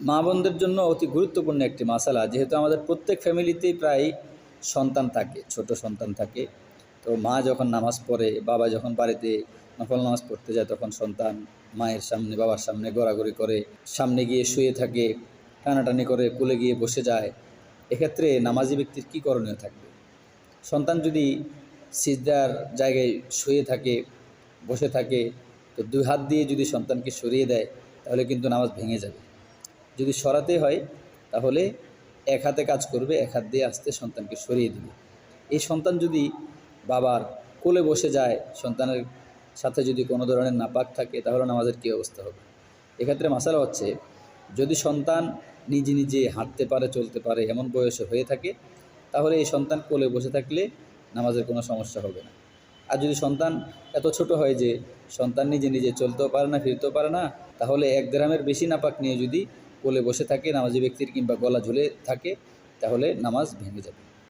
মা বোনদের জন্য অতি গুরুত্বপূর্ণ একটি মাসালা, যেহেতু আমাদের প্রত্যেক ফ্যামিলিতেই প্রায় সন্তান থাকে, ছোট সন্তান থাকে। তো মা যখন নামাজ পড়ে, বাবা যখন বাড়িতে নফল নামাজ পড়তে যায়, তখন সন্তান মায়ের সামনে বাবার সামনে গড়াগড়ি করে, সামনে গিয়ে শুয়ে থাকে, টানাটানি করে কোলে গিয়ে বসে যায়। এক্ষেত্রে নামাজি ব্যক্তির কী করণীয় থাকবে? সন্তান যদি সিজদার জায়গায় শুয়ে থাকে, বসে থাকে, তো দুই হাত দিয়ে যদি সন্তানকে সরিয়ে দেয়, তাহলে কিন্তু নামাজ ভেঙে যাবে। যদি সরাতে হয় তাহলে এক হাতে কাজ করবে, এক হাত দিয়ে আস্তে সন্তানকে সরিয়ে দিবে। এই সন্তান যদি বাবার কোলে বসে যায়, সন্তানের সাথে যদি কোনো ধরনের নাপাক থাকে, তাহলে নামাজের কী অবস্থা হবে? এক্ষেত্রে মাসালা হচ্ছে, যদি সন্তান নিজে নিজে হাঁটতে পারে, চলতে পারে, এমন বয়সে হয়ে থাকে, তাহলে এই সন্তান কোলে বসে থাকলে নামাজের কোনো সমস্যা হবে না। আর যদি সন্তান এত ছোট হয় যে সন্তান নিজে নিজে চলতেও পারে না, ফিরতেও পারে না, তাহলে 1 গ্রামের বেশি নাপাক নিয়ে যদি কোলে বসে থাকে নামাজি ব্যক্তির, কিংবা গলা ঝুলে থাকে, তাহলে নামাজ ভেঙে যাবে।